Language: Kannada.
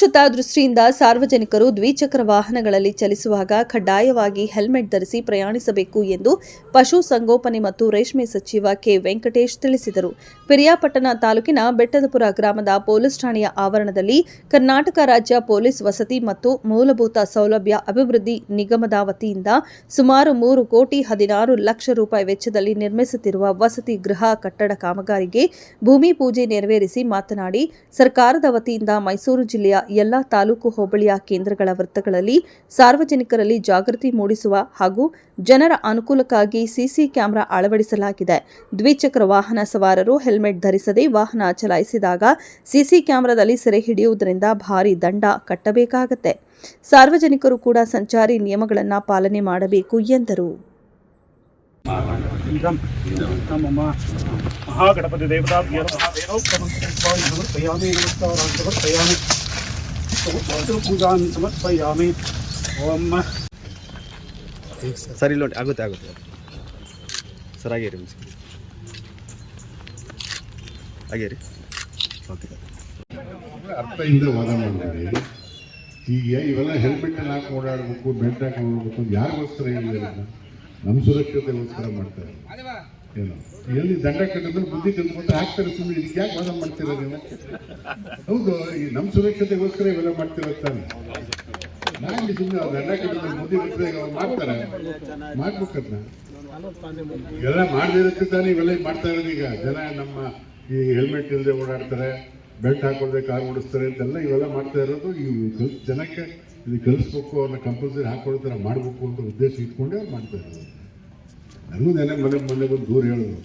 ಸುರಕ್ಷತಾ ದೃಷ್ಟಿಯಿಂದ ಸಾರ್ವಜನಿಕರು ದ್ವಿಚಕ್ರ ವಾಹನಗಳಲ್ಲಿ ಚಲಿಸುವಾಗ ಕಡ್ಡಾಯವಾಗಿ ಹೆಲ್ಮೆಟ್ ಧರಿಸಿ ಪ್ರಯಾಣಿಸಬೇಕು ಎಂದು ಪಶು ಸಂಗೋಪನೆ ಮತ್ತು ರೇಷ್ಮೆ ಸಚಿವ ಕೆ ವೆಂಕಟೇಶ್ ತಿಳಿಸಿದರು. ಪಿರಿಯಾಪಟ್ಟಣ ತಾಲೂಕಿನ ಬೆಟ್ಟದಪುರ ಗ್ರಾಮದ ಪೊಲೀಸ್ ಠಾಣೆಯ ಆವರಣದಲ್ಲಿ ಕರ್ನಾಟಕ ರಾಜ್ಯ ಪೊಲೀಸ್ ವಸತಿ ಮತ್ತು ಮೂಲಭೂತ ಸೌಲಭ್ಯ ಅಭಿವೃದ್ಧಿ ನಿಗಮದ ವತಿಯಿಂದ ಸುಮಾರು 3,16,00,000 ರೂಪಾಯಿ ವೆಚ್ಚದಲ್ಲಿ ನಿರ್ಮಿಸುತ್ತಿರುವ ವಸತಿ ಗೃಹ ಕಟ್ಟಡ ಕಾಮಗಾರಿಗೆ ಭೂಮಿ ಪೂಜೆ ನೆರವೇರಿಸಿ ಮಾತನಾಡಿ, ಸರ್ಕಾರದ ವತಿಯಿಂದ ಮೈಸೂರು ಜಿಲ್ಲೆಯ ಎಲ್ಲಾ ತಾಲೂಕು ಹೋಬಳಿಯ ಕೇಂದ್ರಗಳ ವೃತ್ತಗಳಲ್ಲಿ ಸಾರ್ವಜನಿಕರಲ್ಲಿ ಜಾಗೃತಿ ಮೂಡಿಸುವ ಹಾಗೂ ಜನರ ಅನುಕೂಲಕ್ಕಾಗಿ ಸಿಸಿ ಕ್ಯಾಮೆರಾ ಅಳವಡಿಸಲಾಗಿದೆ. ದ್ವಿಚಕ್ರ ವಾಹನ ಸವಾರರು ಹೆಲ್ಮೆಟ್ ಧರಿಸದೆ ವಾಹನ ಚಲಾಯಿಸಿದಾಗ ಸಿಸಿ ಕ್ಯಾಮೆರಾದಲ್ಲಿ ಸೆರೆ ಹಿಡಿಯುವುದರಿಂದ ಭಾರಿ ದಂಡ ಕಟ್ಟಬೇಕಾಗುತ್ತೆ. ಸಾರ್ವಜನಿಕರು ಕೂಡ ಸಂಚಾರಿ ನಿಯಮಗಳನ್ನು ಪಾಲನೆ ಮಾಡಬೇಕು ಎಂದರು. महागणपति देवता पूजा समर्पयामि. ओम सर इल्लोंडी आगुत्ते सर आगेरी आगेरी ओके ಅರ್ಥದಿಂದ ವಾದ ಮಾಡಿದ್ರಿ. ಈಗ ಇವೆಲ್ಲ ಹೆಲ್ಮೆಟ್ ಹಾಕಿ ಓಡಾಡಬೇಕು, ಬೆಲ್ಟ್ ಹಾಕಿ ಓಡಾಡಬೇಕು, ಯಾರಿಗೋಸ್ಕರ ಇಲ್ಲ, ನಮ್ಮ ಸುರಕ್ಷತೆಗೋಸ್ಕರ ಮಾಡ್ತಾರೆ. ಏನು ಎಲ್ಲಿ ದಂಡ ಕಟ್ಟಿದ್ರೆ ಬುದ್ಧಿ ಕಲ್ತ್ಕೊಂಡು ಹಾಕ್ತಾರೆ. ಸುಮ್ಮನೆ ಇದಕ್ಕೆ ಯಾಕೆ ವಾದ ಮಾಡ್ತಿರೋ ನೀವು? ಹೌದು, ಈ ನಮ್ಮ ಸುರಕ್ಷತೆಗೋಸ್ಕರ ಇವೆಲ್ಲ ಮಾಡ್ತಿರ್ತಾನೆ. ನಾನು ಸುಮ್ಮನೆ ಅವ್ರು ದಂಡ ಕಟ್ಟಿದ್ರೆ ಬುದ್ಧಿ ಕಟ್ಟಿದ್ರೆ ಅವ್ರು ಮಾಡ್ತಾರೆ, ಮಾಡ್ಬೇಕದ್ನ ಇವೆಲ್ಲ ಮಾಡದಿರುತ್ತೆ ತಾನೆ. ಇವೆಲ್ಲ ಮಾಡ್ತಾ ಇರೋದು ಈಗ ಜನ ನಮ್ಮ ಈ ಹೆಲ್ಮೆಟ್ ಇಲ್ಲದೆ ಓಡಾಡ್ತಾರೆ, ಬೆಲ್ಟ್ ಹಾಕೊಳ್ಳದೆ ಕಾರ್ ಓಡಿಸ್ತಾರೆ ಅಂತೆಲ್ಲ ಇವೆಲ್ಲ ಮಾಡ್ತಾ ಇರೋದು. ಈ ಜನಕ್ಕೆ ಇದು ಕಲಿಸ್ಬೇಕು, ಅವ್ರನ್ನ ಕಂಪಲ್ಸರಿ ಹಾಕೊಳ್ಳೋ ಥರ ಮಾಡಬೇಕು ಅಂತ ಉದ್ದೇಶ ಇಟ್ಕೊಂಡೇ ಅವ್ರು ಮಾಡ್ತಾ ಇರೋದು. ನನಗೂ ಮೊನ್ನೆ ಬಂದು ದೂರ ಹೇಳೋದು.